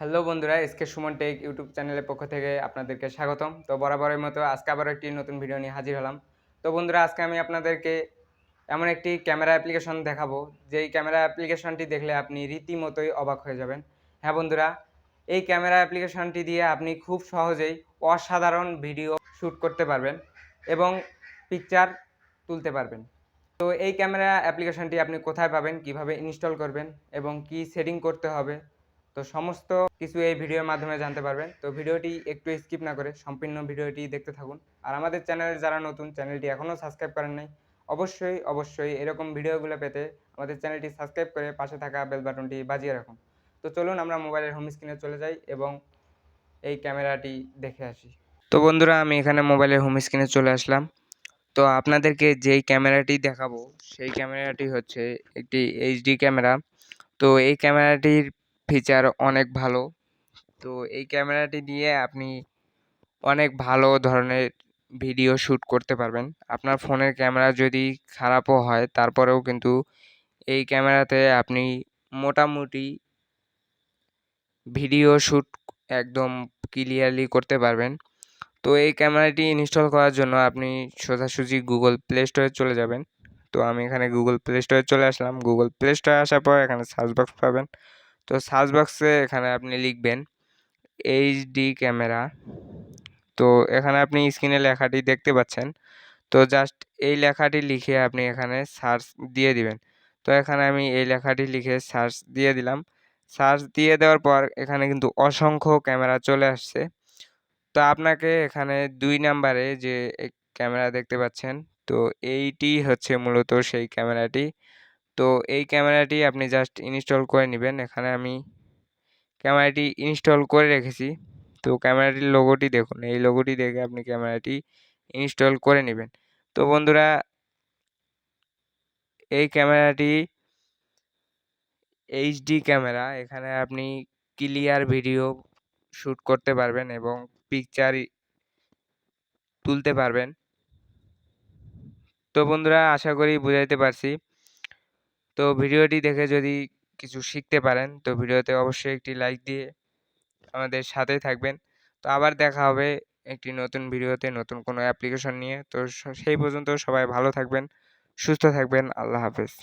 Hello বন্ধুরা, SK Suman take YouTube চ্যানেলের পক্ষ থেকে আপনাদেরকে স্বাগতম। তো বরাবরের মতো আজকে আবার একটি নতুন ভিডিও নিয়ে হাজির হলাম। তো বন্ধুরা, আজকে আমি আপনাদেরকে এমন একটি ক্যামেরা অ্যাপ্লিকেশন দেখাবো, যেই ক্যামেরা অ্যাপ্লিকেশনটি দেখলে আপনি রীতিমতোই অবাক হয়ে যাবেন। হ্যাঁ বন্ধুরা, এই ক্যামেরা অ্যাপ্লিকেশনটি দিয়ে আপনি খুব সহজেই অসাধারণ ভিডিও শ্যুট করতে পারবেন এবং পিকচার তুলতে পারবেন। তো এই ক্যামেরা অ্যাপ্লিকেশনটি আপনি কোথায় পাবেন, কিভাবে ইনস্টল করবেন এবং কি সেটিং করতে হবে, তো সমস্ত কিছু এই ভিডিওর মাধ্যমে জানতে পারবেন। তো ভিডিওটি একটু স্কিপ না করে সম্পূর্ণ ভিডিওটি দেখতে থাকুন। আর আমাদের চ্যানেলে যারা নতুন, চ্যানেলটি এখনও সাবস্ক্রাইব করেন নাই, অবশ্যই এরকম ভিডিওগুলো পেতে আমাদের চ্যানেলটি সাবস্ক্রাইব করে পাশে থাকা বেল বাটনটি বাজিয়ে রাখুন। তো চলুন আমরা মোবাইলের হোম স্ক্রিনে চলে যাই এবং এই ক্যামেরাটি দেখে আসি। তো বন্ধুরা, আমি এখানে মোবাইলের হোম স্ক্রিনে চলে আসলাম। তো আপনাদেরকে যেই ক্যামেরাটি দেখাবো সেই ক্যামেরাটি হচ্ছে একটি এইচডি ক্যামেরা। তো এই ক্যামেরাটির ফিচার অনেক ভালো। তো এই ক্যামেরাটি দিয়ে আপনি অনেক ভালো ধরনের ভিডিও শ্যুট করতে পারবেন। আপনার ফোনের ক্যামেরা যদি খারাপও হয়, তারপরেও কিন্তু এই ক্যামেরাতে আপনি মোটামুটি ভিডিও শ্যুট একদম ক্লিয়ারলি করতে পারবেন। তো এই ক্যামেরাটি ইনস্টল করার জন্য আপনি সোজাসুজি গুগল প্লে স্টোরে চলে যাবেন। তো আমি এখানে গুগল প্লে স্টোরে চলে আসলাম। গুগল প্লে স্টোরে আসার পর এখানে সার্চ বক্স পাবেন। তো সার্চ বক্সে এখানে আপনি লিখবেন এইচডি ক্যামেরা। তো এখানে আপনি স্ক্রিনে লেখাটি দেখতে পাচ্ছেন। তো জাস্ট এই লেখাটি লিখে আপনি এখানে সার্চ দিয়ে দিবেন। তো এখানে আমি এই লেখাটি লিখে সার্চ দিয়ে দিলাম। সার্চ দিয়ে দেওয়ার পর এখানে কিন্তু অসংখ্য ক্যামেরা চলে আসছে। তো আপনাকে এখানে ২ নাম্বারে যে ক্যামেরা দেখতে পাচ্ছেন, তো এইটি হচ্ছে মূলত সেই ক্যামেরাটি। তো এই ক্যামেরাটি আপনি জাস্ট ইনস্টল করে নিবেন। এখানে আমি ক্যামেরাটি ইনস্টল করে রেখেছি। তো ক্যামেরাটির লোগোটি দেখুন। এই লোগোটি দেখে আপনি ক্যামেরাটি ইনস্টল করে নিবেন। তো বন্ধুরা, এই ক্যামেরাটি এইচডি ক্যামেরা। এখানে আপনি ক্লিয়ার ভিডিও শ্যুট করতে পারবেন এবং পিকচার তুলতে পারবেন। তো বন্ধুরা, আশা করি বুঝাইতে পারছি। তো ভিডিওটি দেখে যদি কিছু শিখতে পারেন, তো ভিডিওতে অবশ্যই একটি লাইক দিয়ে আমাদের সাথেই থাকবেন। তো আবার দেখা হবে একটি নতুন ভিডিওতে, নতুন কোনো অ্যাপ্লিকেশন নিয়ে। তো সেই পর্যন্ত সবাই ভালো থাকবেন, সুস্থ থাকবেন। আল্লাহ হাফেজ।